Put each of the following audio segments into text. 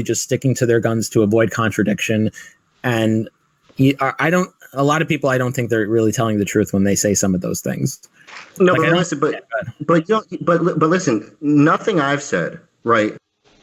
just sticking to their guns to avoid contradiction. And a lot of people, I don't think they're really telling the truth when they say some of those things. No, like, but listen, nothing I've said, right?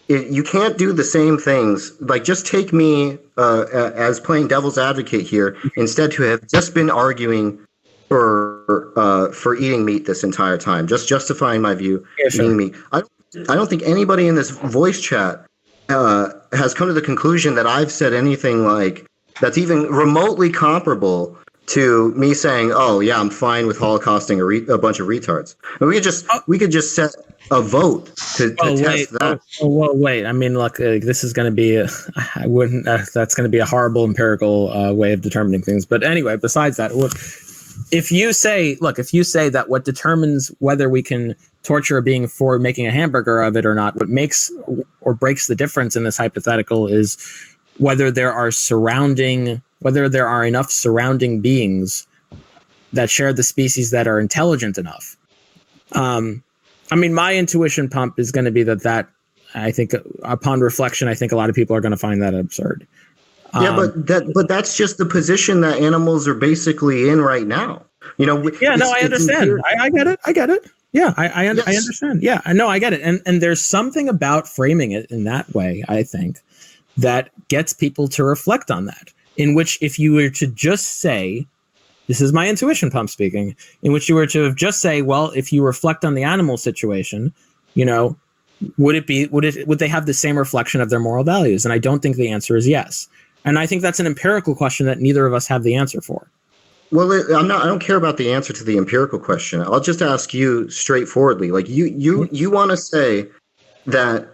You can't do the same things. Like, just take me as playing devil's advocate here, instead to have just been arguing for eating meat this entire time, just justifying my view, eating meat. I don't think anybody in this voice chat has come to the conclusion that I've said anything like that's even remotely comparable to me saying, "Oh yeah, I'm fine with holocausting a bunch of retards." And we could just set a vote to test that. Well, wait. I mean, look, this is going to be that's going to be a horrible empirical way of determining things. But anyway, besides that, if you say that what determines whether we can torture a being for making a hamburger of it or not, what makes or breaks the difference in this hypothetical is whether there are enough surrounding beings that share the species that are intelligent enough. I mean, my intuition pump is going to be that I think upon reflection, I think a lot of people are going to find that absurd. Yeah, but that's just the position that animals are basically in right now. You know. I understand. I get it. Yeah, I understand. Yeah, I know, I get it. And there's something about framing it in that way, I think, that gets people to reflect on that. In which, if you were to just say, this is my intuition pump speaking, in which you were to just say, well, if you reflect on the animal situation, you know, would they have the same reflection of their moral values? And I don't think the answer is yes. And I think that's an empirical question that neither of us have the answer for. Well, I don't care about the answer to the empirical question. I'll just ask you straightforwardly. Like, you want to say that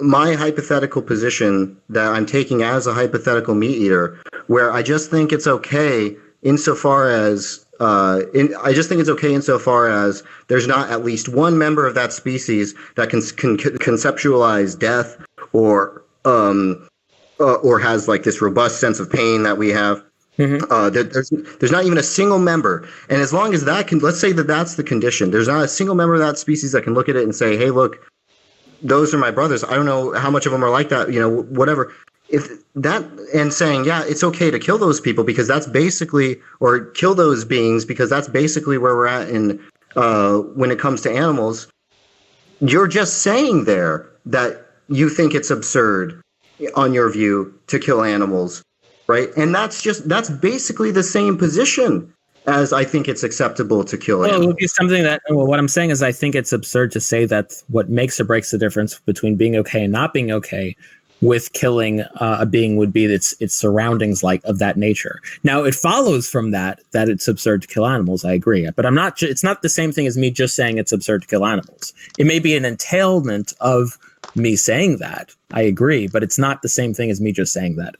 my hypothetical position that I'm taking as a hypothetical meat eater, where I just think it's okay insofar as there's not at least one member of that species that can conceptualize death or has like this robust sense of pain that we have. Mm-hmm. There's not even a single member, and as long as let's say that's the condition, there's not a single member of that species that can look at it and say, hey, look, those are my brothers. I don't know how much of them are like that, you know, whatever. If that, and saying, yeah, it's okay to kill those people because that's basically, or kill those beings because that's basically where we're at in when it comes to animals. You're just saying there that you think it's absurd, on your view, to kill animals, right? And that's basically the same position as I think it's acceptable to kill animals. It would be something that, what I'm saying is I think it's absurd to say that what makes or breaks the difference between being okay and not being okay with killing a being would be its surroundings like of that nature. Now, it follows from that it's absurd to kill animals. I agree, but it's not the same thing as me just saying it's absurd to kill animals. It may be an entailment of me saying that. I agree, but it's not the same thing as me just saying that.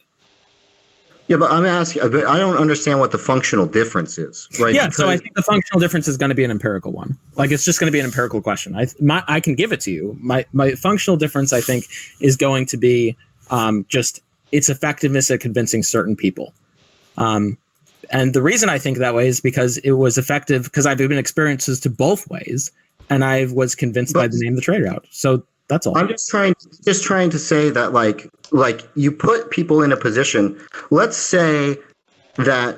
Yeah, but I'm asking, but I don't understand what the functional difference is, right? Yeah, so I think the functional difference is going to be an empirical one. Like, it's just going to be an empirical question. I can give it to you. My functional difference, I think, is going to be just its effectiveness at convincing certain people. And the reason I think that way is because it was effective, because I've been experiences to both ways, and I was convinced by the name of the trade route. So that's all. I'm just trying to say that, like you put people in a position. Let's say that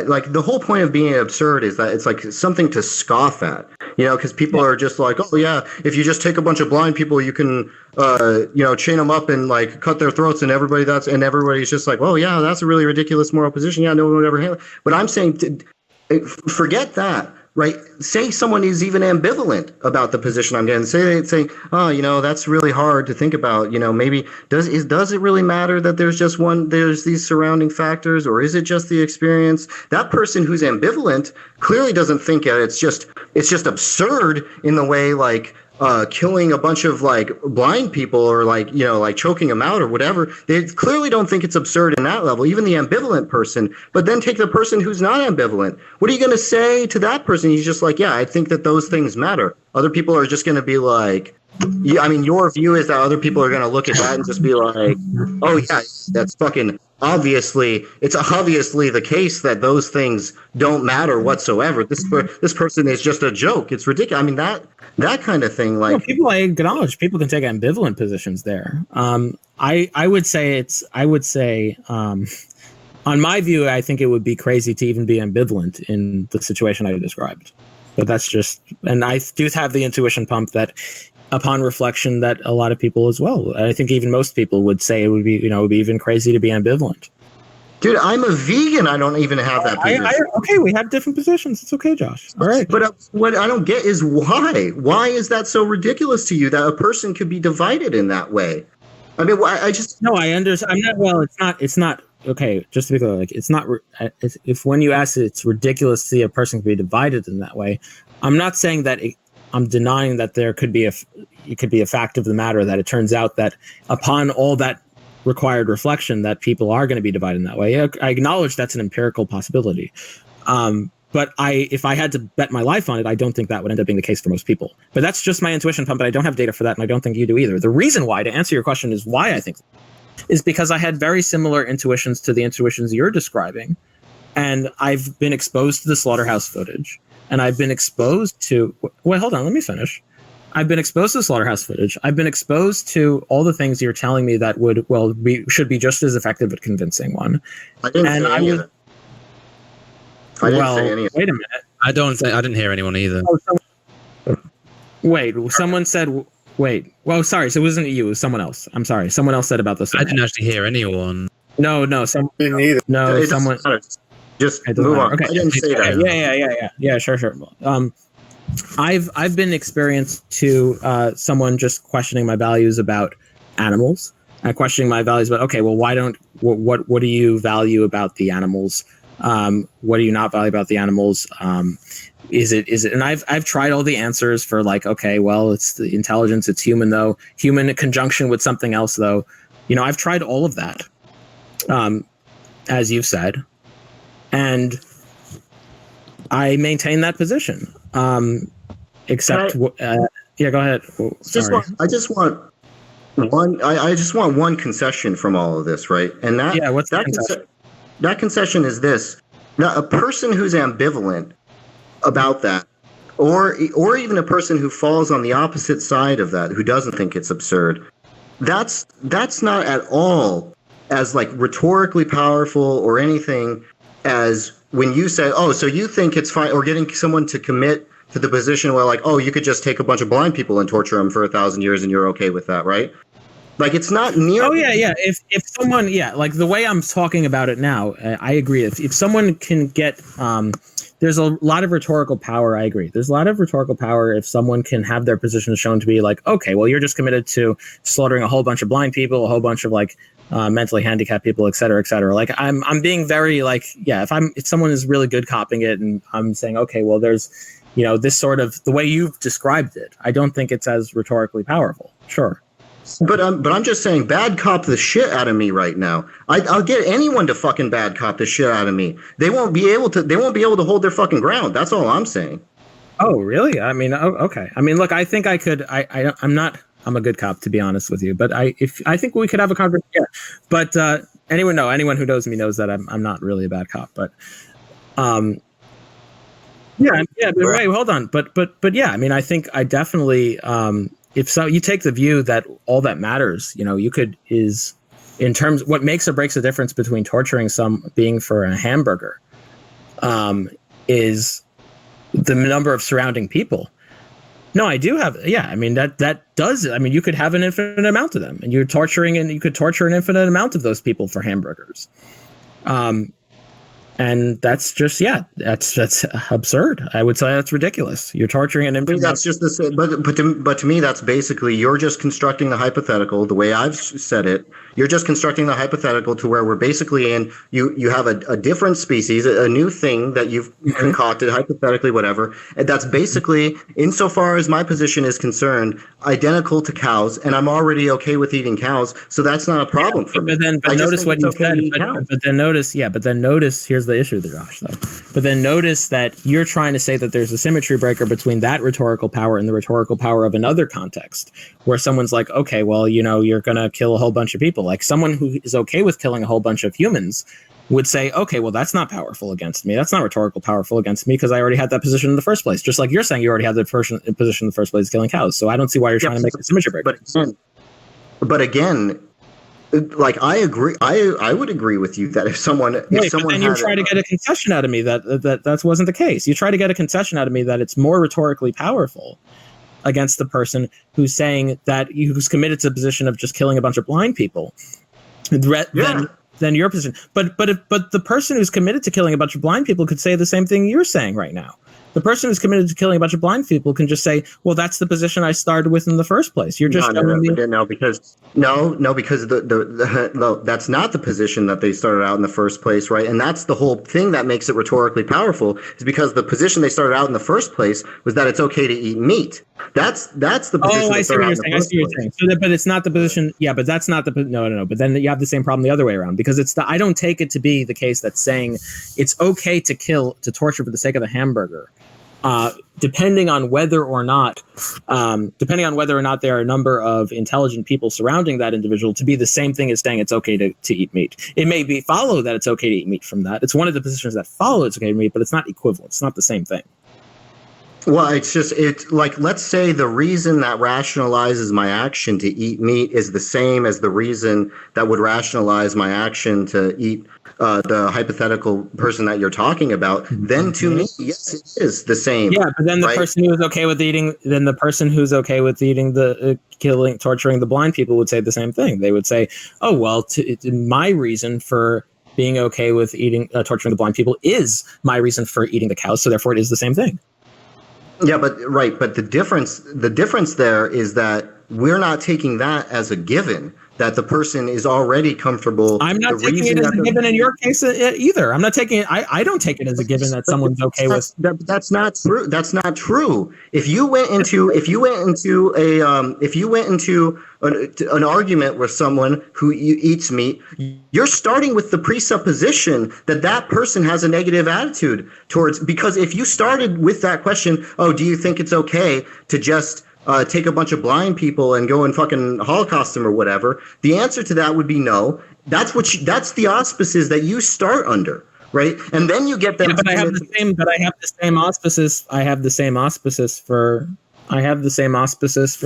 like the whole point of being absurd is that it's like something to scoff at, you know, because people are just like, oh yeah, if you just take a bunch of blind people, you can chain them up and like cut their throats, and everybody's just like, well, yeah, that's a really ridiculous moral position. Yeah, no one would ever handle it. But I'm saying, forget that. Right. Say someone is even ambivalent about the position I'm getting. Say, oh, you know, that's really hard to think about. You know, maybe does it really matter that there's these surrounding factors, or is it just the experience? That person who's ambivalent clearly doesn't think it's just absurd in the way like killing a bunch of like blind people or like, you know, like choking them out or whatever. They clearly don't think it's absurd in that level, even the ambivalent person. But then take the person who's not ambivalent. What are you going to say to that person? He's just like, yeah, I think that those things matter. Other people are just going to be like, yeah, I mean, your view is that other people are going to look at that and just be like, oh yeah, that's fucking obviously the case that those things don't matter whatsoever. This person is just a joke. It's ridiculous. I mean, that kind of thing. Like, people, I acknowledge people can take ambivalent positions there. I would say on my view, I think it would be crazy to even be ambivalent in the situation I described. But that's just, and I do have the intuition pump that upon reflection that a lot of people as well, I think even most people would say it would be, it would be even crazy to be ambivalent. Dude, I'm a vegan. I don't even have that position. Okay, we have different positions. It's okay, Josh. All right. But what I don't get is why? Why is that so ridiculous to you that a person could be divided in that way? I mean, I just... No, I understand. I'm not, well, it's not, okay, just to be clear, like, it's not, if when you ask it, it's ridiculous to see a person can be divided in that way. I'm not saying that I'm denying that there could be it could be a fact of the matter that it turns out that upon all that required reflection that people are going to be divided in that way. I acknowledge that's an empirical possibility. But if I had to bet my life on it, I don't think that would end up being the case for most people. But that's just my intuition pump, but I don't have data for that, and I don't think you do either. The reason why, to answer your question, is why I think is because I had very similar intuitions to the intuitions you're describing, and I've been exposed to the slaughterhouse footage. And I've been exposed to... Wait, hold on. Let me finish. I've been exposed to the slaughterhouse footage. I've been exposed to all the things you're telling me that should be just as effective at convincing one. I didn't say any of it. I didn't say any of it. Wait a minute. I didn't hear anyone either. Wait, someone said... Wait. Well, sorry. So it wasn't you. It was someone else. I'm sorry. Someone else said about this. I didn't actually hear anyone. No. Someone... Didn't either. No, someone... Just move on. Okay. I didn't say that. Yeah, sure. I've been experienced to someone just questioning my values about animals, questioning my values about, okay, well, what do you value about the animals? What do you not value about the animals? Is it? And I've tried all the answers for, like, okay, well, it's the intelligence, it's human though, human in conjunction with something else though. I've tried all of that, as you've said. And I maintain that position. Except, go ahead. I just want one concession from all of this, right? And that concession is this: now, a person who's ambivalent about that, or even a person who falls on the opposite side of that, who doesn't think it's absurd, that's not at all as, like, rhetorically powerful or anything as when you say, oh, so you think it's fine, or getting someone to commit to the position where, like, oh, you could just take a bunch of blind people and torture them for 1,000 years and you're okay with that, right? Like, it's not near. Oh, yeah. If someone, like the way I'm talking about it now, I agree. If someone can get, there's a lot of rhetorical power. I agree. There's a lot of rhetorical power if someone can have their position shown to be like, okay, well, you're just committed to slaughtering a whole bunch of blind people, a whole bunch of, like, mentally handicapped people, et cetera, et cetera. Like, I'm being very, like, yeah, if someone is really good copying it and I'm saying, okay, well, there's, this sort of, the way you've described it, I don't think it's as rhetorically powerful. Sure. But I'm just saying, bad cop the shit out of me right now. I'll get anyone to fucking bad cop the shit out of me. They won't be able to hold their fucking ground. That's all I'm saying. Oh, really? I mean, okay. I mean, look, I think I could. I'm a good cop, to be honest with you. But I think we could have a conversation. Yeah. But anyone who knows me knows that I'm not really a bad cop. But yeah. But wait, hold on. But yeah. I mean, I think I definitely. If so, you take the view that all that matters, you could is in terms what makes or breaks the difference between torturing some being for a hamburger, is the number of surrounding people. No, I do have. Yeah, I mean that does. I mean, you could have an infinite amount of them, and you could torture an infinite amount of those people for hamburgers. And that's just, that's absurd. I would say that's ridiculous. You're torturing an infinite. That's just the same. But to me, that's basically, you're just constructing the hypothetical the way I've said it. You're just constructing the hypothetical to where we're basically in. You have a different species, a new thing that you've concocted, hypothetically, whatever. And that's basically, insofar as my position is concerned, identical to cows. And I'm already okay with eating cows, so that's not a problem for me. But notice what you said. But then notice, here's the issue there, Josh, though. But then notice that you're trying to say that there's a symmetry breaker between that rhetorical power and the rhetorical power of another context, where someone's like, okay, well, you're going to kill a whole bunch of people. Like someone who is okay with killing a whole bunch of humans would say, okay, well, that's not powerful against me. That's not rhetorical powerful against me because I already had that position in the first place. Just like you're saying you already had the position in the first place killing cows. So I don't see why you're trying to make a symmetry breaker. But again, like I agree, I would agree with you that if someone then you try to get a concession out of me that wasn't the case. You try to get a concession out of me that it's more rhetorically powerful against the person who's saying that who's committed to the position of just killing a bunch of blind people. Than your position. But the person who's committed to killing a bunch of blind people could say the same thing you're saying right now. The person who's committed to killing a bunch of blind people can just say, well, that's the position I started with in the first place. You're just because that's not the position that they started out in the first place, right? And that's the whole thing that makes it rhetorically powerful, is because the position they started out in the first place was that it's okay to eat meat. That's the position. Oh, I see what you're saying. I see what you're saying. So but it's not the position. Yeah, but that's not the no. But then you have the same problem the other way around, because I don't take it to be the case that's saying it's okay to torture for the sake of a hamburger. Depending on whether or not there are a number of intelligent people surrounding that individual, to be the same thing as saying it's okay to eat meat. It may follow that it's okay to eat meat from that. It's one of the positions that follow it's okay to eat meat, but it's not equivalent. It's not the same thing. Well, it's like, let's say the reason that rationalizes my action to eat meat is the same as the reason that would rationalize my action to eat the hypothetical person that you're talking about. Then to me, yes, it is the same. Yeah, but then the person who's okay with eating, torturing the blind people would say the same thing. They would say, oh, well, my reason for being okay with torturing the blind people is my reason for eating the cows, so therefore it is the same thing. Yeah, but the difference there is that we're not taking that as a given, that the person is already comfortable. I'm not taking it as a given in your case either. I'm not taking it. I don't take it as a given that someone's okay with. That's not true. That's not true. If you went into an argument with someone who eats meat, you're starting with the presupposition that person has a negative attitude towards. Because if you started with that question, oh, do you think it's okay to just take a bunch of blind people and go and fucking Holocaust them or whatever, the answer to that would be no. That's the auspices that you start under, right? And then you get that. Yeah, but I have the same auspices. I have the same auspices for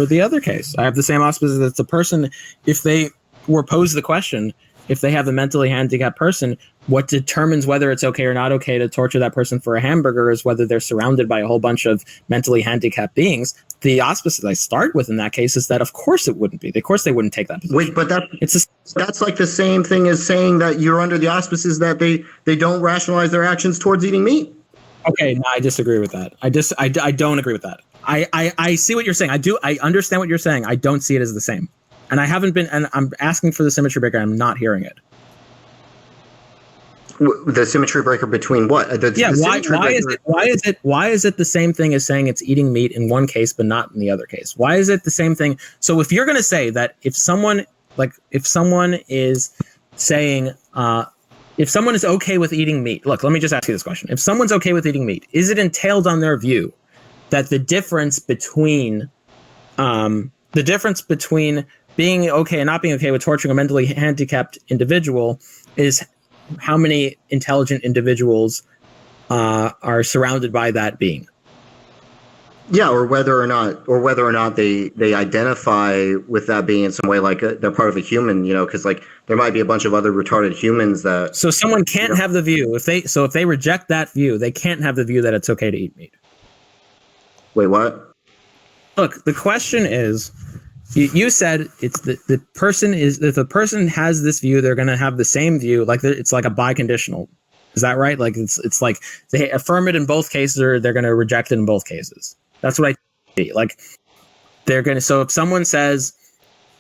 the other case. I have the same auspices that the person, if they were posed the question, if they have a mentally handicapped person, what determines whether it's okay or not okay to torture that person for a hamburger is whether they're surrounded by a whole bunch of mentally handicapped beings. The auspices I start with in that case is that of course it wouldn't be. Of course they wouldn't take that position. Wait, but that's like the same thing as saying that you're under the auspices that they don't rationalize their actions towards eating meat. Okay, no, I disagree with that. I don't agree with that. I see what you're saying. I understand what you're saying. I don't see it as the same. And I haven't been, and I'm asking for the symmetry breaker. I'm not hearing it. The symmetry breaker between what? Why is it the same thing as saying it's eating meat in one case but not in the other case? Why is it the same thing? So if you're going to say that if someone is saying if someone is okay with eating meat, look, let me just ask you this question: if someone's okay with eating meat, is it entailed on their view that the difference between being okay and not being okay with torturing a mentally handicapped individual is how many intelligent individuals are surrounded by that being? Yeah, or whether or not they identify with that being in some way, like they're part of a human, because like there might be a bunch of other retarded humans that. So someone can't have the view if they reject that view, they can't have the view that it's okay to eat meat. Wait, what? Look, the question is. You said it's the person is, if the person has this view, they're going to have the same view. Like it's like a biconditional. Is that right? Like it's like they affirm it in both cases or they're going to reject it in both cases. That's what I see. Like they're going to. So if someone says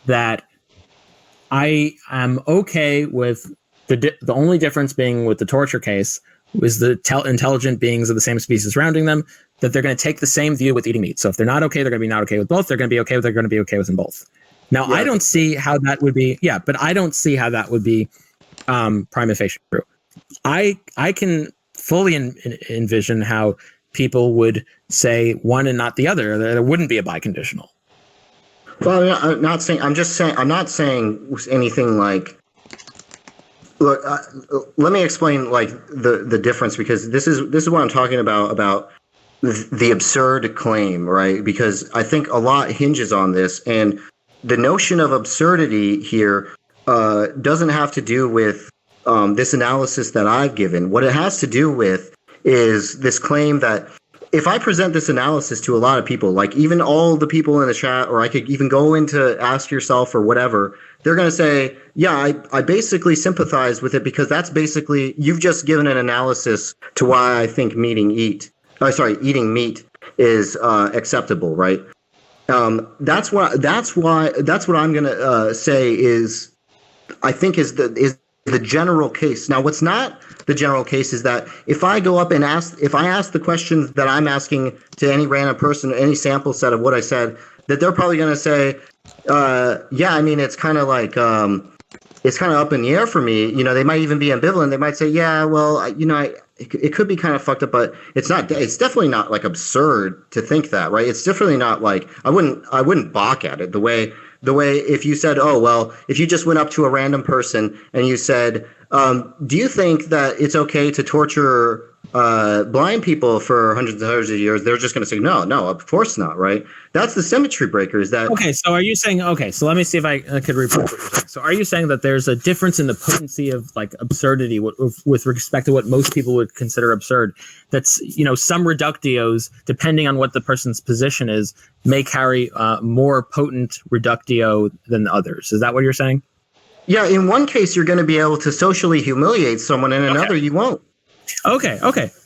that I am okay with the only difference being with the torture case is the intelligent beings of the same species surrounding them, that they're going to take the same view with eating meat. So if they're not okay, they're going to be not okay with both. They're going to be okay with, they're going to be okay with them both. Now, yeah. I don't see how that would be. Yeah, but I don't see how that would be prima facie true. I can fully envision how people would say one and not the other. There wouldn't be a biconditional. Well, I'm not saying. I'm just saying. I'm not saying anything like. Look, let me explain like the difference, because this is what I'm talking about the absurd claim, right? Because I think a lot hinges on this, and the notion of absurdity here doesn't have to do with this analysis that I've given. What it has to do with is this claim that if I present this analysis to a lot of people, like even all the people in the chat, or I could even go into Ask Yourself or whatever, they're going to say, yeah, I basically sympathize with it, because that's basically, you've just given an analysis to why I think eating meat is acceptable, right? That's what I'm going to say is, I think is the general case. Now, what's not the general case is that if I go up and ask the questions that I'm asking to any random person, any sample set of what I said, that they're probably going to say, yeah, I mean, it's kind of like, it's kind of up in the air for me. You know, they might even be ambivalent. They might say, yeah, well, it could be kind of fucked up, but it's definitely not like absurd to think that, right? It's definitely not like, I wouldn't balk at it the way if you said, oh, well, if you just went up to a random person and you said, do you think that it's okay to torture blind people for hundreds and hundreds of years? They're just going to say, no, of course not, right? That's the symmetry breaker. Is that okay? So are you saying, okay, so let me see if I could repeat what you're saying. So are you saying that there's a difference in the potency of like absurdity with respect to what most people would consider absurd? That's, you know, some reductios, depending on what the person's position is, may carry more potent reductio than others. Is that what you're saying? Yeah, in one case you're going to be able to socially humiliate someone, in another you won't. Okay.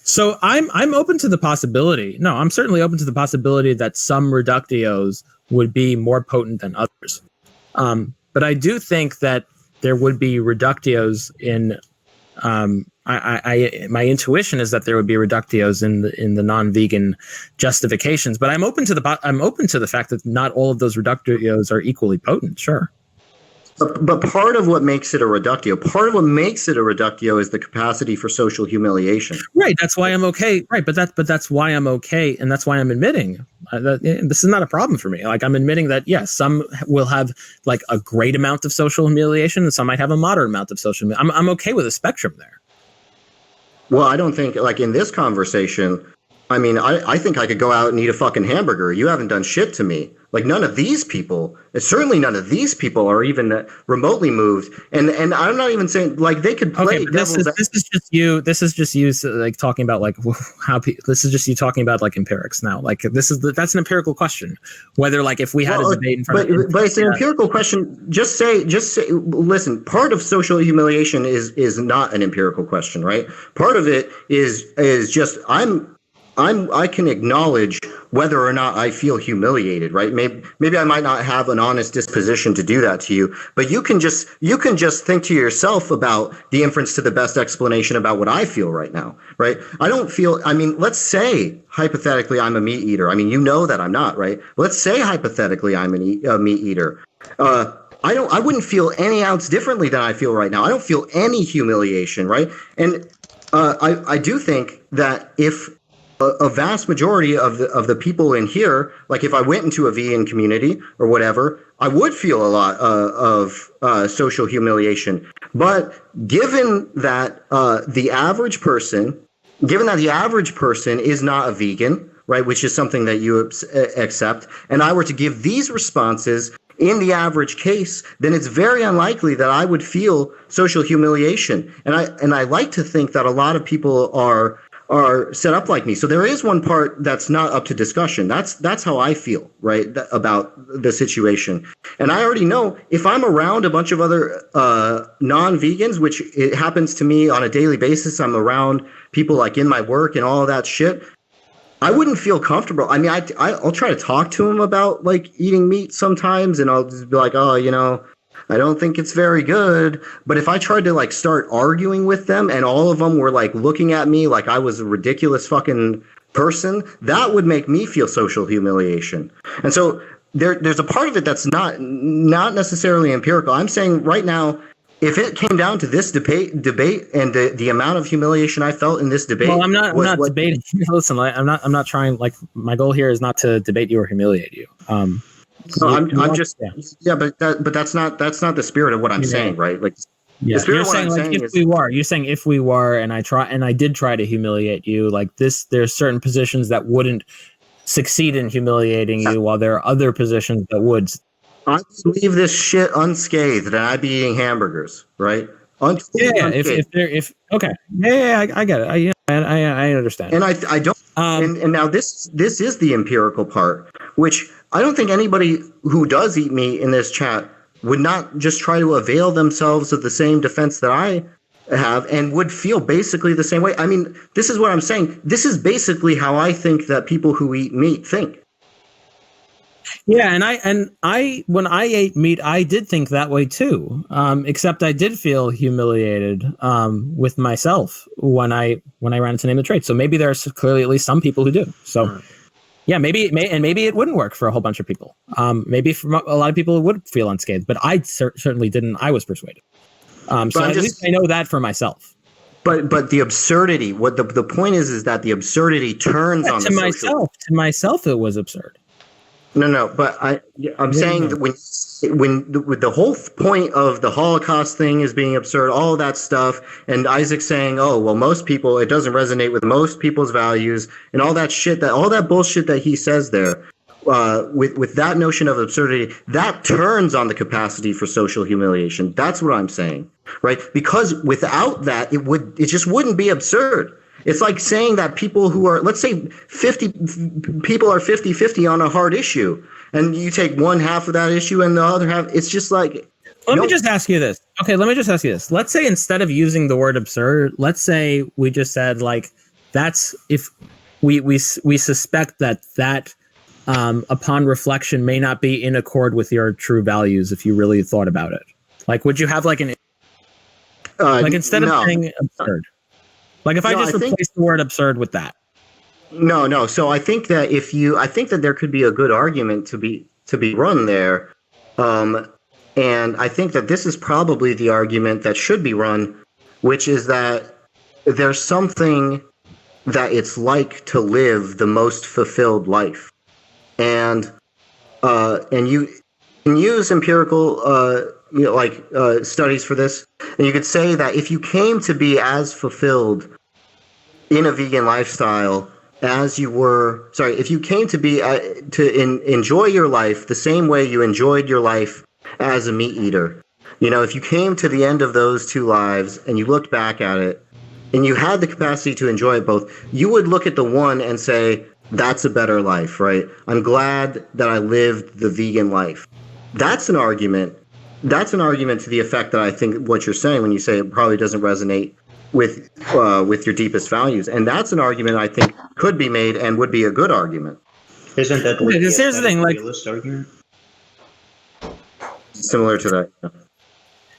So I'm open to the possibility. No, I'm certainly open to the possibility that some reductios would be more potent than others. But I do think that there would be reductios in. My intuition is that there would be reductios in the non-vegan justifications. But I'm open to the fact that not all of those reductios are equally potent. Sure. But part of what makes it a reductio, is the capacity for social humiliation. Right. That's why I'm okay. Right. But that's why I'm okay, and that's why I'm admitting that this is not a problem for me. Like, I'm admitting that yes, some will have like a great amount of social humiliation, and some might have a moderate amount of social. I'm okay with a spectrum there. Well, I don't think, like, in this conversation, I mean, I think I could go out and eat a fucking hamburger. You haven't done shit to me. Like, none of these people, certainly none of these people are even remotely moved. And I'm not even saying, like, they could play. Okay, this is just you like talking about like how this is just you talking about like empirics now. Like, that's an empirical question. Whether, like, if we had a debate in front but it's an empirical question. Just say, listen, part of social humiliation is not an empirical question, right? Part of it is just I can acknowledge whether or not I feel humiliated, right? Maybe I might not have an honest disposition to do that to you, but you can just think to yourself about the inference to the best explanation about what I feel right now, right? I mean, let's say hypothetically I'm a meat eater. I mean, you know that I'm not, right? Let's say hypothetically I'm a meat eater. I wouldn't feel any ounce differently than I feel right now. I don't feel any humiliation, right? And I do think that if a vast majority of the people in here, like if I went into a vegan community or whatever, I would feel a lot of social humiliation. But given that the average person is not a vegan, right, which is something that you accept, and I were to give these responses in the average case, then it's very unlikely that I would feel social humiliation. And I like to think that a lot of people are set up like me. So there is one part that's not up to discussion. That's how I feel, right, about the situation. And I already know if I'm around a bunch of other non-vegans, which it happens to me on a daily basis, I'm around people like in my work and all of that shit, I wouldn't feel comfortable. I mean, I'll try to talk to them about like eating meat sometimes, and I'll just be like, oh, you know, I don't think it's very good. But if I tried to like start arguing with them and all of them were like looking at me like I was a ridiculous fucking person, that would make me feel social humiliation. And so there's a part of it that's not necessarily empirical. I'm saying right now, if it came down to this debate and the amount of humiliation I felt in this debate, well, I'm not debating. Listen, I'm not trying. Like, my goal here is not to debate you or humiliate you. No, I'm just but that's not the spirit of what I'm saying, right? Like, yeah, the spirit you're of what saying I'm like saying if we were. You're saying if we were, and I did try to humiliate you. Like this, there's certain positions that wouldn't succeed in humiliating you, while there are other positions that would. I leave this shit unscathed, and I'd be eating hamburgers, right? Yeah. If okay, yeah, I get it. I understand. And I don't. And now this is the empirical part, which I don't think anybody who does eat meat in this chat would not just try to avail themselves of the same defense that I have and would feel basically the same way. I mean, this is what I'm saying. This is basically how I think that people who eat meat think. Yeah, and I when I ate meat, I did think that way too. Except I did feel humiliated with myself when I ran to name the trait. So maybe there's clearly at least some people who do. So yeah, maybe it wouldn't work for a whole bunch of people. Maybe for a lot of people it would feel unscathed, but I certainly didn't. I was persuaded. So at least I know that for myself. But the absurdity, what the point is that the absurdity turns on to the myself. social. To myself, it was absurd. No, but I'm saying that when the whole point of the Holocaust thing is being absurd, all that stuff, and Isaac's saying, oh, well, most people, it doesn't resonate with most people's values, and all that shit, all that bullshit that he says there, with that notion of absurdity, that turns on the capacity for social humiliation. That's what I'm saying, right? Because without that, it just wouldn't be absurd. It's like saying that people who are, let's say 50 people are 50-50 on a hard issue, and you take one half of that issue and the other half, it's just like. Let me just ask you this. Okay, let me just ask you this. Let's say instead of using the word absurd, let's say we just said like, that's if we suspect that upon reflection may not be in accord with your true values if you really thought about it. Like, would you have like an, like instead of saying absurd? Like if I just replace the word absurd with that. No. So I think that I think that there could be a good argument to be run there. And I think that this is probably the argument that should be run, which is that there's something that it's like to live the most fulfilled life. And you can use empirical studies for this, and you could say that if you came to be as fulfilled in a vegan lifestyle as you were, if you came to be enjoy your life the same way you enjoyed your life as a meat eater, if you came to the end of those two lives and you looked back at it and you had the capacity to enjoy it both, you would look at the one and say, that's a better life, right? I'm glad that I lived the vegan life. That's an argument. That's an argument to the effect that I think what you're saying when you say it probably doesn't resonate with your deepest values, and that's an argument I think could be made and would be a good argument. Isn't that like here's the thing, like realist argument? Similar to that.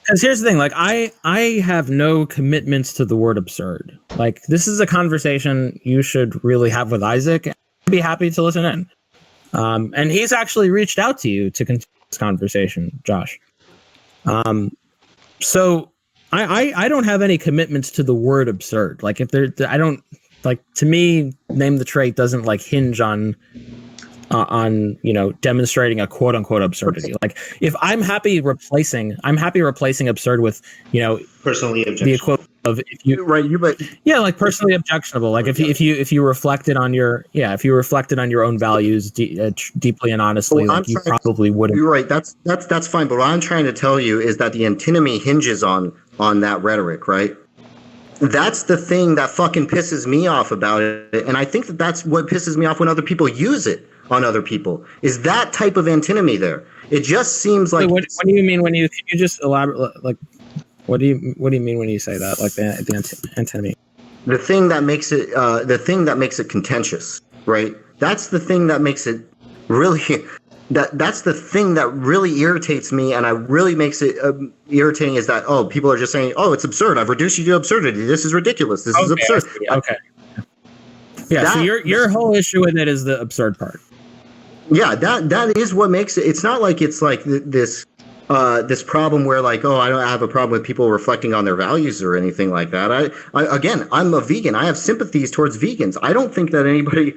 Because here's the thing, like I have no commitments to the word absurd. Like this is a conversation you should really have with Isaac. I'd be happy to listen in. And he's actually reached out to you to continue this conversation, Josh. So I don't have any commitments to the word absurd. Like if there, I don't like, to me, name the trait doesn't like hinge on demonstrating a quote unquote absurdity. Like if I'm happy replacing absurd with personally objectionable. the equivalent of if you like personally objectionable. Like if you reflected on your own values deeply and honestly, like you probably wouldn't. You're right. That's fine. But what I'm trying to tell you is that the antinomy hinges on that rhetoric, right? That's the thing that fucking pisses me off about it, and I think that's what pisses me off when other people use it on other people. Is that type of antinomy there? It just seems like. What do you mean when you? Can you just elaborate? Like, what do you mean when you say that? Like the antinomy. The thing that makes it contentious, right? That's the thing that makes it really. That's the thing that really irritates me, and really makes it irritating is that people are just saying, it's absurd. I've reduced you to absurdity. This is ridiculous. This is absurd. Okay. Yeah. So your whole issue with it is the absurd part. Yeah, that is what makes it. It's not like it's like this this problem where like, oh, I don't have a problem with people reflecting on their values or anything like that. Again, I'm a vegan. I have sympathies towards vegans. I don't think that anybody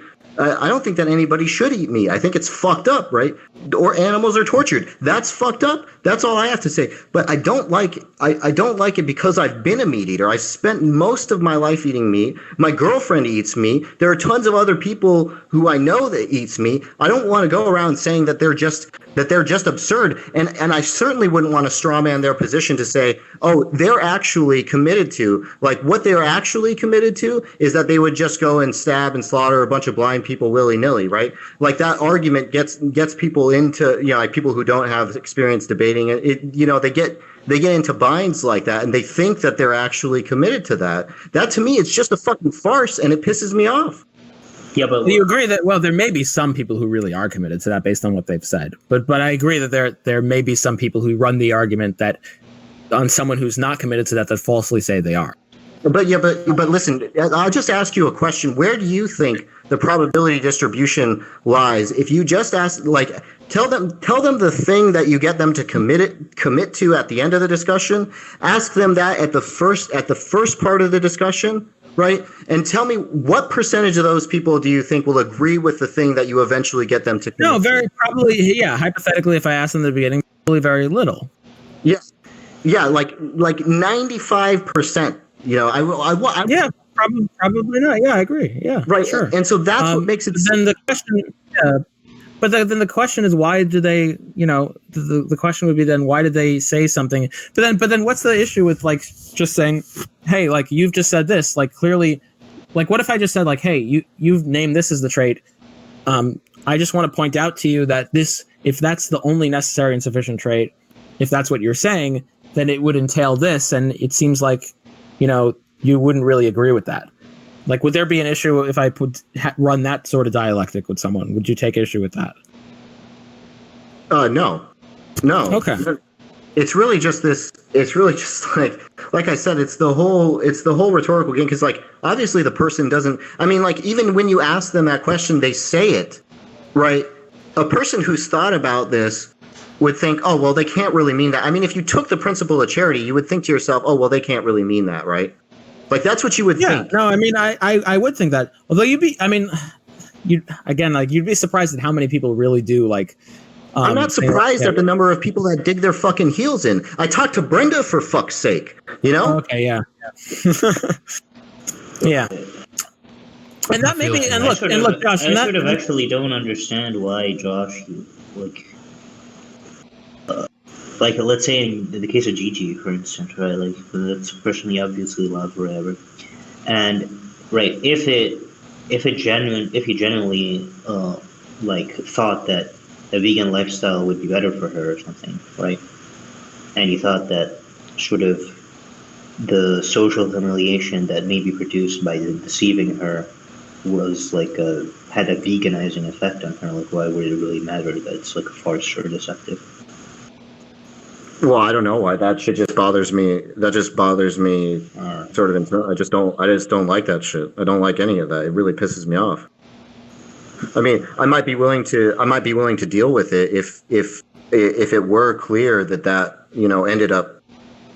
should eat meat. I think it's fucked up, right? Or animals are tortured. That's fucked up. That's all I have to say. But I don't like it because I've been a meat eater. I spent most of my life eating meat. My girlfriend eats meat. There are tons of other people who I know that eats meat. I don't want to go around saying that they're just absurd. And I certainly wouldn't want to straw man their position to say, oh, they're actually committed to, like, what they're actually committed to is that they would just go and stab and slaughter a bunch of blind people willy-nilly, right? Like, that argument gets people into, you know, like, people who don't have experience debating it, you know, they get into binds like that, and they think that they're actually committed to that. That, to me, it's just a fucking farce, and it pisses me off. Yeah, but do you agree that, well, there may be some people who really are committed to that based on what they've said, but I agree that there may be some people who run the argument that on someone who's not committed to that falsely say they are. But listen, I'll just ask you a question. Where do you think the probability distribution lies? If you just ask, like, tell them the thing that you get them to commit to at the end of the discussion. Ask them that at the first part of the discussion, right? And tell me what percentage of those people do you think will agree with the thing that you eventually get them to commit? No, very probably, yeah. Hypothetically, if I asked them at the beginning, probably very little. Yes, yeah, like 95%. You know, yeah, probably not. Yeah, I agree. Yeah, right. Sure. And so that's what makes it. Then the question, yeah, but then the question is, why do they? You know, the question would be then, why did they say something? But then, what's the issue with like just saying, hey, like you've just said this, like clearly, like what if I just said like, hey, you've named this as the trait. I just want to point out to you that this, if that's the only necessary and sufficient trait, if that's what you're saying, then it would entail this, and it seems like, you know, you wouldn't really agree with that. Like, would there be an issue if I run that sort of dialectic with someone? Would you take issue with that? No. Okay. It's really just this. It's really just like I said. It's the whole rhetorical game. Because like obviously the person doesn't. I mean, like even when you ask them that question, they say it, right? A person who's thought about this would think, oh, well, they can't really mean that. I mean, if you took the principle of charity, you would think to yourself, oh, well, they can't really mean that, right? Like, that's what you would think. No, I mean, I would think that. Although you'd be surprised at how many people really do, like... I'm not surprised at the number of people that dig their fucking heels in. I talked to Brenda, for fuck's sake, you know? Okay, yeah. Yeah. And that made me... And look, Josh... I sort of actually don't understand why Josh, like, let's say in the case of Gigi, for instance, right? Like, that's a person you obviously love, or whatever. And right, if he genuinely like thought that a vegan lifestyle would be better for her or something, right? And you thought that sort of the social humiliation that may be produced by deceiving her was like had a veganizing effect on her. Like, why would it really matter that it's like a farce or deceptive? Well, I don't know why that shit just bothers me. That just bothers me, sort of. I just don't like that shit. I don't like any of that. It really pisses me off. I mean, I might be willing to deal with it if it were clear that you know ended up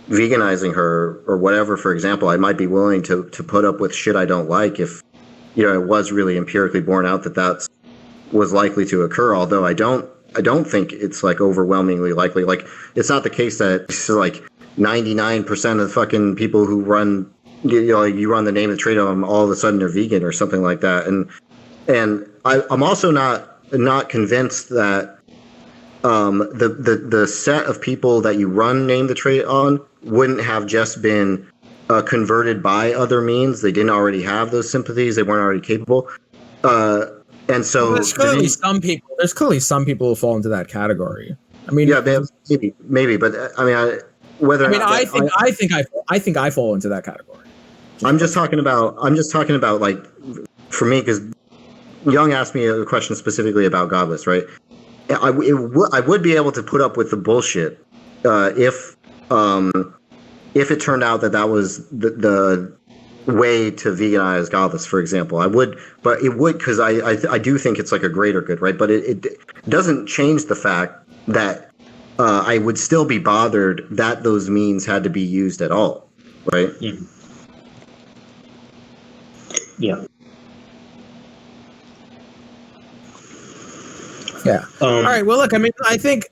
veganizing her or whatever. For example, I might be willing to put up with shit I don't like if you know it was really empirically borne out that was likely to occur. Although I don't think it's like overwhelmingly likely. Like, it's not the case that it's like 99% of the fucking people who run, you know, you run the name of the trade on them, all of a sudden they're vegan or something like that. And I'm also not convinced that the set of people that you run name the trait on wouldn't have just been converted by other means. They didn't already have those sympathies. They weren't already capable. And so there's clearly some people. There's clearly some people who fall into that category. I mean, yeah, maybe, but I mean, I think I fall into that category. I'm just talking about like for me, because Young asked me a question specifically about godless, right? I would be able to put up with the bullshit if it turned out that was the way to veganize godless, for example. I would, but it would, because I do think it's like a greater good, right? But it doesn't change the fact that I would still be bothered that those means had to be used at all, right? Yeah. Yeah. All right. Well, look. I mean, I think.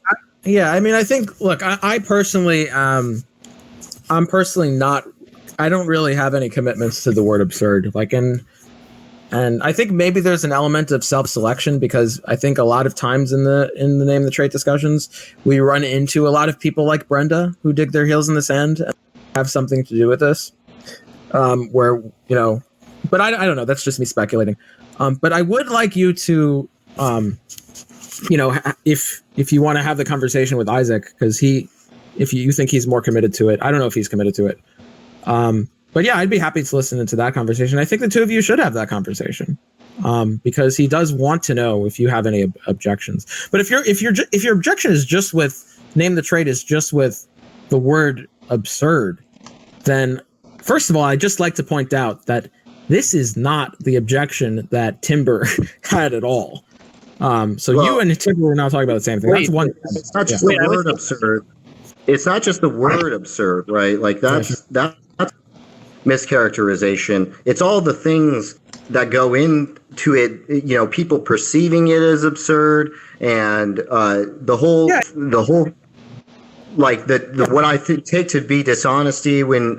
Look, I personally, I'm personally not. I don't really have any commitments to the word absurd. Like, and I think maybe there's an element of self-selection, because I think a lot of times in the name the trait discussions, we run into a lot of people like Brenda who dig their heels in the sand and have something to do with this. Where, you know, but I don't know. That's just me speculating. But I would like you to, you know, if you want to have the conversation with Isaac, because if you think he's more committed to it, I don't know if he's committed to it. But yeah, I'd be happy to listen into that conversation. I think the two of you should have that conversation, because he does want to know if you have any objections. But if your objection is just with name the trait is just with the word absurd, then first of all, I'd just like to point out that this is not the objection that Timber had at all. You and Timber were not talking about the same thing. That's one. It's not just the word absurd. It's not just the word absurd, right? Like that's mischaracterization. It's all the things that go into it, you know, people perceiving it as absurd, and the whole like what I take to be dishonesty, when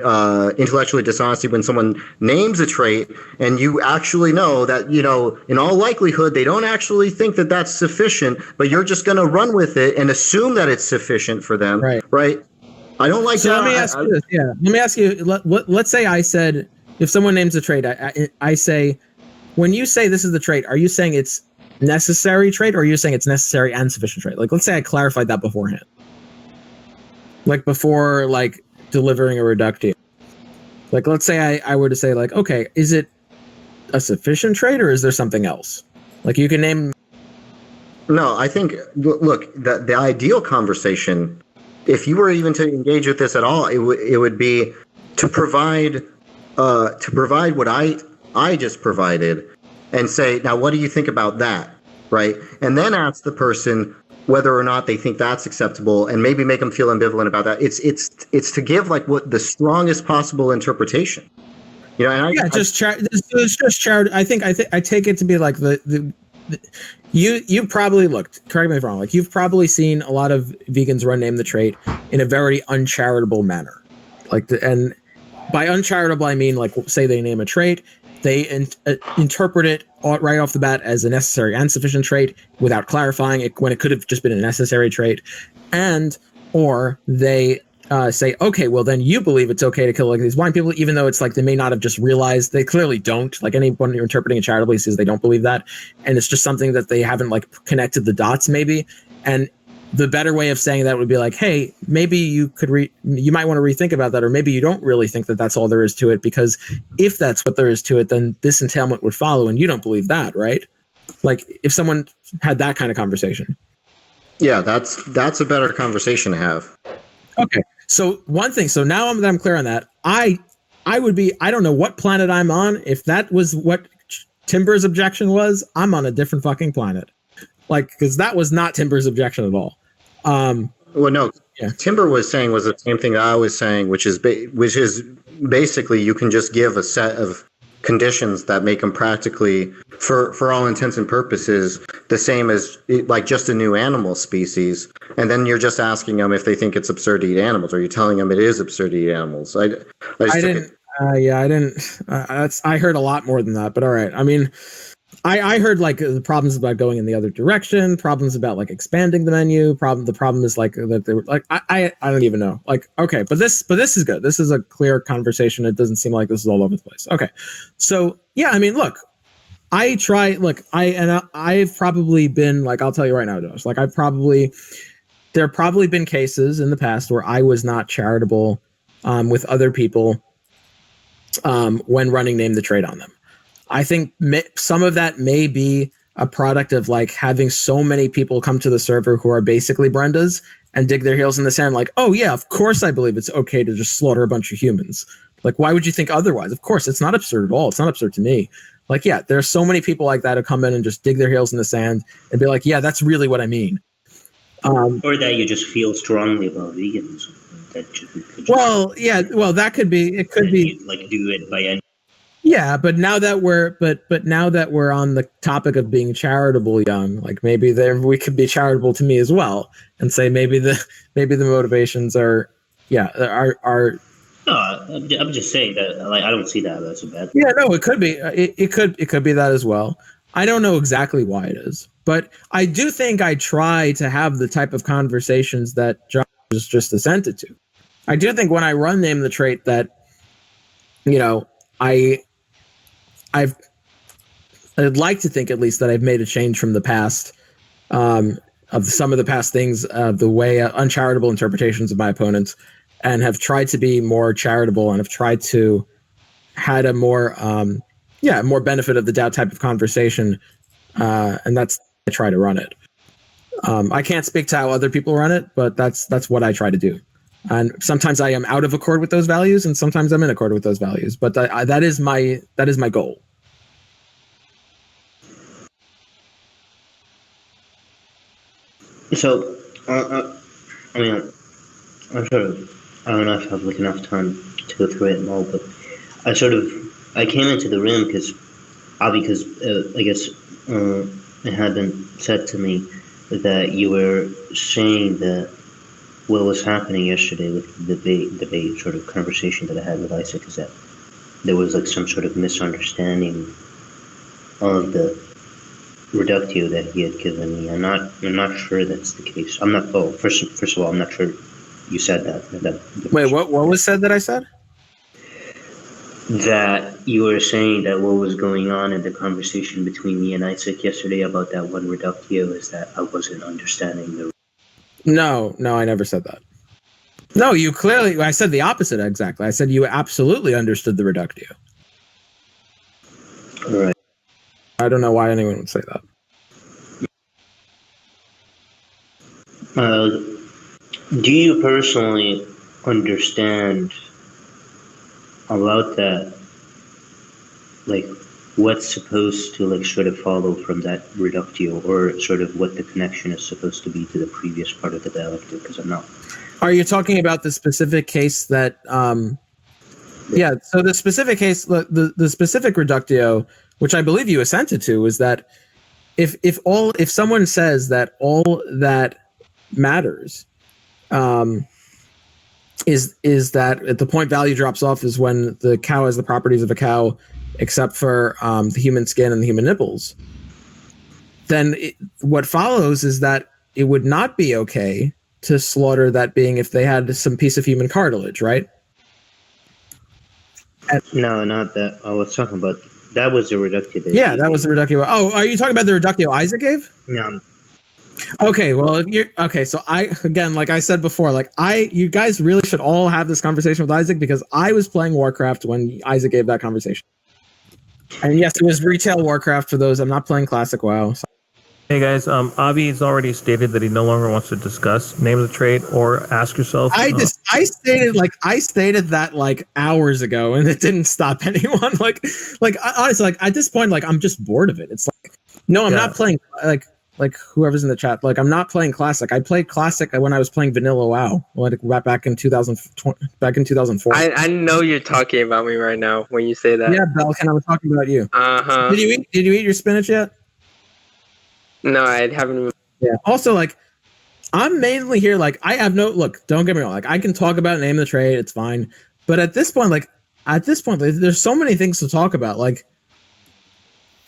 intellectually dishonesty, when someone names a trait and you actually know that, you know, in all likelihood they don't actually think that that's sufficient, but you're just going to run with it and assume that it's sufficient for them, right? I don't like that. Let me ask you this. Yeah, let me ask you. Let's say I said, if someone names a trait, I say, when you say this is the trait, are you saying it's necessary trait, or are you saying it's necessary and sufficient trait? Like, let's say I clarified that beforehand, like before, like delivering a reductio. Like, let's say I were to say, like, okay, is it a sufficient trait, or is there something else? Like, you can name. No, I think, look, the ideal conversation, if you were even to engage with this at all, it would be to provide what I just provided, and say, now what do you think about that, right? And then ask the person whether or not they think that's acceptable, and maybe make them feel ambivalent about that. It's to give like what the strongest possible interpretation, you know. And it's just charity. I take it to be like you probably looked, correct me if I'm wrong, like you've probably seen a lot of vegans run name the trait in a very uncharitable manner. Like, and by uncharitable, I mean, like, say they name a trait, they interpret it right off the bat as a necessary and sufficient trait without clarifying it, when it could have just been a necessary trait. And, or they say, okay, well then you believe it's okay to kill like these blind people, even though it's like they may not have just realized, they clearly don't. Like, anyone you're interpreting it charitably says they don't believe that, and it's just something that they haven't like connected the dots maybe. And the better way of saying that would be like, hey, maybe you might want to rethink about that, or maybe you don't really think that that's all there is to it, because if that's what there is to it, then this entailment would follow, and you don't believe that, right? Like, if someone had that kind of conversation. Yeah, that's a better conversation to have. Okay. So one thing, so now that I'm clear on that, I would be, I don't know what planet I'm on. If that was what Timber's objection was, I'm on a different fucking planet. Like, because that was not Timber's objection at all. Well, no, yeah. Timber was saying was the same thing I was saying, which is basically you can just give a set of conditions that make them practically, for all intents and purposes, the same as like just a new animal species. And then you're just asking them if they think it's absurd to eat animals. Or you're telling them it is absurd to eat animals. I heard a lot more than that, but all right. I mean, I heard like the problems about going in the other direction, problems about like expanding the menu. The problem is like that they were like, I don't even know. Like, okay, but this is good. This is a clear conversation. It doesn't seem like this is all over the place. Okay, so yeah, I mean, look, I've probably been like, I'll tell you right now, Josh. Like, there have probably been cases in the past where I was not charitable with other people when running name the trait on them. I think some of that may be a product of like having so many people come to the server who are basically Brendas and dig their heels in the sand. Like, oh yeah, of course I believe it's okay to just slaughter a bunch of humans. Like, why would you think otherwise? Of course, it's not absurd at all. It's not absurd to me. Like, yeah, there are so many people like that who come in and just dig their heels in the sand and be like, yeah, that's really what I mean. Or that you just feel strongly about veganism. That could just, well, yeah, well, that could be. It could be like do it by any. Yeah, but now that we're on the topic of being charitable, young, like maybe we could be charitable to me as well, and say maybe the motivations are No, I'm just saying that. Like, I don't see that as a bad thing. yeah, no, it could be it could be that as well. I don't know exactly why it is, but I do think I try to have the type of conversations that John just assented to. I do think when I run Name the Trait that, I'd like to think at least that I've made a change from the past, of some of the past things, the way uncharitable interpretations of my opponents, and have tried to be more charitable and have tried to had a more more benefit of the doubt type of conversation, and that's I try to run it. I can't speak to how other people run it, but that's what I try to do. And sometimes I am out of accord with those values, and sometimes I'm in accord with those values. But that is my goal. So, I mean, I don't know if I have like enough time to go through it all, but I came into the room because I guess it had been said to me that you were saying that what was happening yesterday with the debate sort of conversation that I had with Isaac is that there was like some sort of misunderstanding of the reductio that he had given me. I'm not sure that's the case. I'm not. Oh, first of all, I'm not sure you said that. Wait, what was said that I said? That you were saying that what was going on in the conversation between me and Isaac yesterday about that one reductio is that I wasn't understanding the. No, I never said that. No, you clearly. I said the opposite exactly. I said you absolutely understood the reductio. All right. I don't know why anyone would say that. Do you personally understand about that, like what's supposed to like sort of follow from that reductio, or sort of what the connection is supposed to be to the previous part of the dialectic? Because I'm not. Are you talking about the specific case that? Yeah. So the specific case, the specific reductio, which I believe you assented to, is that if someone says that all that matters, is that at the point value drops off is when the cow has the properties of a cow, except for the human skin and the human nipples. Then what follows is that it would not be okay to slaughter that being if they had some piece of human cartilage, right? No, not that. I was talking about that was the reductio. Yeah, that was the reductio. Oh, are you talking about the reductio Isaac gave? No. Okay, well, so like I said before, you guys really should all have this conversation with Isaac, because I was playing Warcraft when Isaac gave that conversation. And yes, it was retail Warcraft for those. I'm not playing classic WoW. So. Hey guys, Avi's already stated that he no longer wants to discuss Name of the Trait or Ask Yourself. I stated that like hours ago, and it didn't stop anyone. Honestly, at this point, I'm just bored of it. It's like, no, I'm not playing like whoever's in the chat. Like, I'm not playing classic. I played classic when I was playing vanilla WoW, back in 2004. I know you're talking about me right now when you say that. Yeah, Belkin, I was talking about you. Did you eat your spinach yet? No, I haven't even. Yeah. Also, I'm mainly here. I have no look. Don't get me wrong. I can talk about Name of the Trait. It's fine. But at this point, there's so many things to talk about.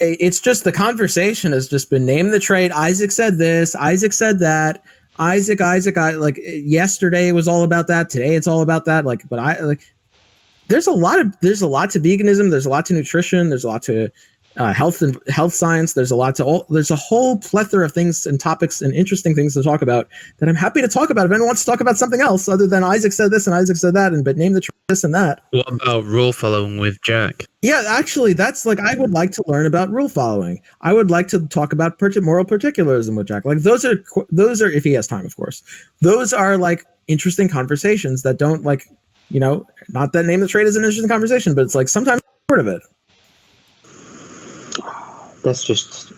It's just the conversation has just been Name the Trait. Isaac said this. Isaac said that. Isaac. Yesterday it was all about that. Today it's all about that. There's a lot to veganism. There's a lot to nutrition. There's a lot to health science. There's a whole plethora of things and topics and interesting things to talk about that I'm happy to talk about. If anyone wants to talk about something else other than Isaac said this and Isaac said that, but Name the Trait this and that. What about rule following with Jack? Yeah, actually, that's I would like to learn about rule following. I would like to talk about moral particularism with Jack. Those are if he has time, of course. Those are interesting conversations that don't not that Name the Trait is an interesting conversation, but it's sometimes I'm bored of it. That's just.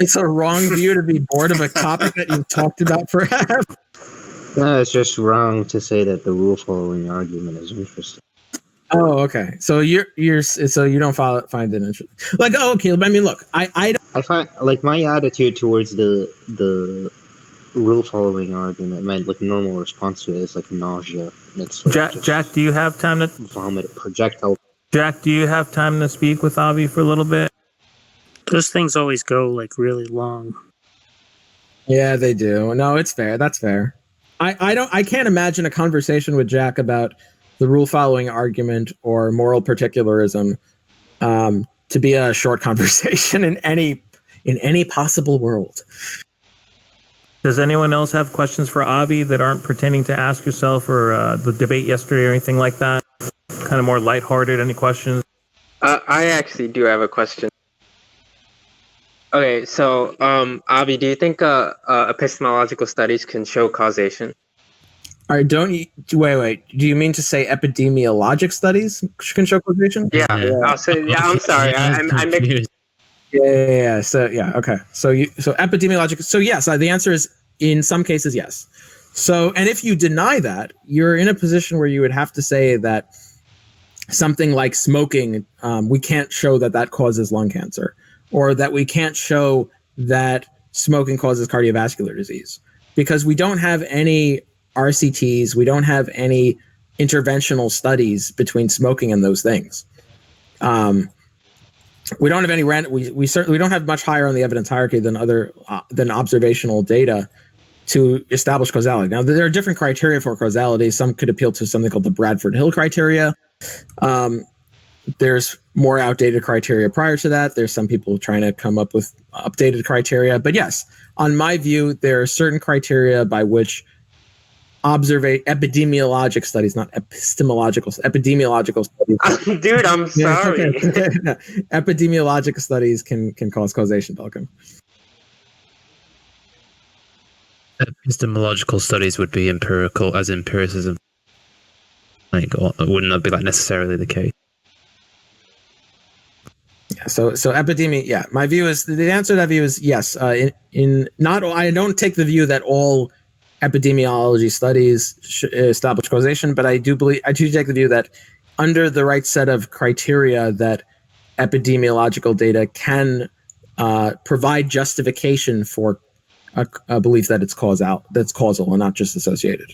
It's a wrong view to be bored of a topic that you've talked about forever. No, it's just wrong to say that the rule following argument is interesting. Oh, okay. So so you don't find it interesting. Like, oh, okay. I mean, look, I find like my attitude towards the rule following argument, my like normal response to it is like nausea. And it's like Jack, do you have time to vomit projectile? Jack, do you have time to speak with Avi for a little bit? Those things always go like really long. Yeah, they do. No, it's fair. That's fair. I can't imagine a conversation with Jack about the rule following argument or moral particularism to be a short conversation in any possible world. Does anyone else have questions for Avi that aren't pertaining to Ask Yourself or the debate yesterday or anything like that? Kind of more lighthearted. Any questions? I actually do have a question. Okay, so Avi, do you think epistemological studies can show causation? All right, wait. Do you mean to say epidemiologic studies can show causation? Yeah. I'm sorry. I'm confused. Yeah. So yeah, okay. So epidemiologic. So yes, the answer is in some cases yes. So, and if you deny that, you're in a position where you would have to say that something like smoking, we can't show that causes lung cancer, or that we can't show that smoking causes cardiovascular disease, because we don't have any RCTs, we don't have any interventional studies between smoking and those things. We don't have any we certainly don't have much higher on the evidence hierarchy than than observational data to establish causality. Now, there are different criteria for causality. Some could appeal to something called the Bradford Hill criteria. There's more outdated criteria prior to that. There's some people trying to come up with updated criteria. But yes, on my view, there are certain criteria by which epidemiologic studies, not epidemiological studies. Dude, I'm sorry. Epidemiologic studies can cause causation, Belkin. Epistemological studies would be empirical, as empiricism. Like, wouldn't that be like necessarily the case? Yeah. So epidemiology. My view is the answer to that view is yes. I don't take the view that all epidemiology studies establish causation, but I do take the view that under the right set of criteria, that epidemiological data can provide justification for a belief that it's causal and not just associated.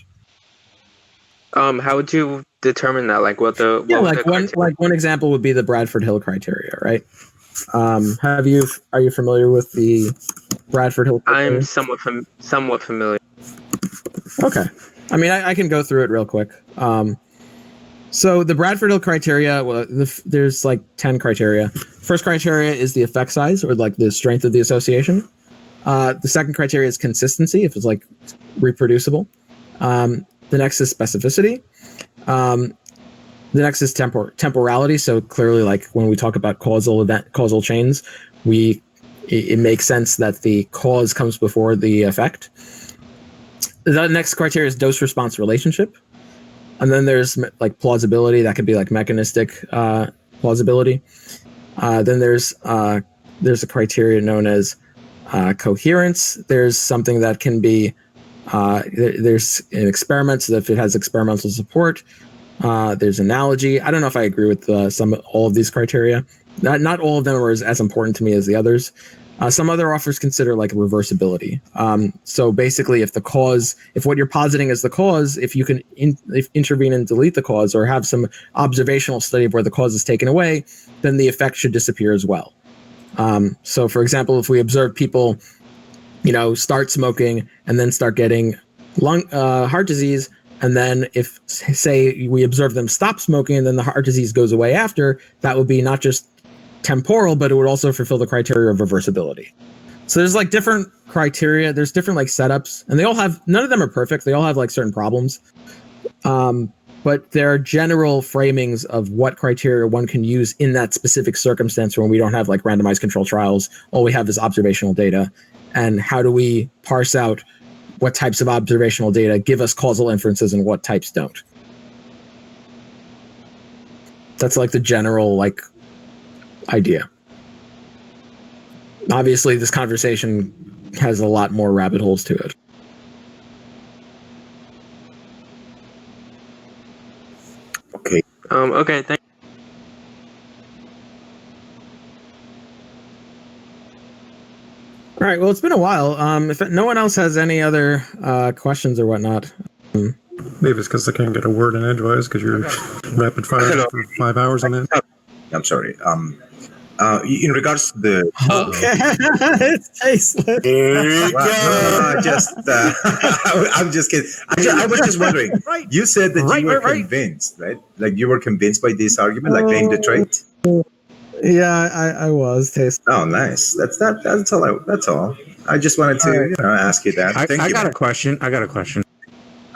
How would you determine that? Like one example would be the Bradford Hill criteria, right? Are you familiar with the Bradford Hill criteria? I'm somewhat familiar. Okay. I mean, I can go through it real quick. So the Bradford Hill criteria, there's like 10 criteria. First criteria is the effect size, or like the strength of the association. The second criteria is consistency, if it's like reproducible. The next is specificity. The next is temporality. So clearly, like when we talk about causal chains, it makes sense that the cause comes before the effect. The next criteria is dose-response relationship. And then there's like plausibility. That could be like mechanistic plausibility. Then there's a criteria known as coherence. There's something that can be there's an experiment, so if it has experimental support. There's analogy. I don't know if I agree with all of these criteria. Not all of them are as important to me as the others. Some other authors consider like reversibility. So basically, if what you're positing is the cause, if you can intervene and delete the cause, or have some observational study of where the cause is taken away, then the effect should disappear as well. So for example, if we observe people, start smoking and then start getting heart disease, and then if, say, we observe them stop smoking and then the heart disease goes away after, that would be not just temporal, but it would also fulfill the criteria of reversibility. So there's like different criteria, there's different like setups, and none of them are perfect. They all have like certain problems. But there are general framings of what criteria one can use in that specific circumstance when we don't have like randomized control trials. All we have is observational data. And how do we parse out what types of observational data give us causal inferences and what types don't? That's like the general like idea. Obviously, this conversation has a lot more rabbit holes to it. Okay. Okay, thank All right. Well, it's been a while. If no one else has any other questions or whatnot, Maybe it's because I can't get a word in edgewise because you're rapid fire for 5 hours on that. I'm sorry. In regards to the it's tasteless. I'm just kidding. I was just wondering. You said that you were convinced, right? Like you were convinced by this argument, like playing Detroit. Yeah, I was tasteless. Oh, nice. That's all. That's all. I just wanted to ask you that. Thank you. I got a question.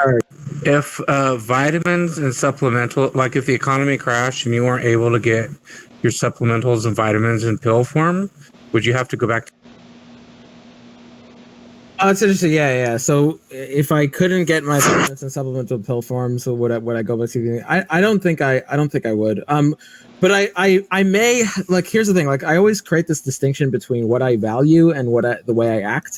All right. If vitamins and supplemental, like if the economy crashed and you weren't able to get your supplementals and vitamins in pill form, would you have to go back? Oh, it's interesting. Yeah. So if I couldn't get my supplements in supplemental pill form, so would I go back to the? I don't think I would. But I may, like, here's the thing. Like, I always create this distinction between what I value and the way I act.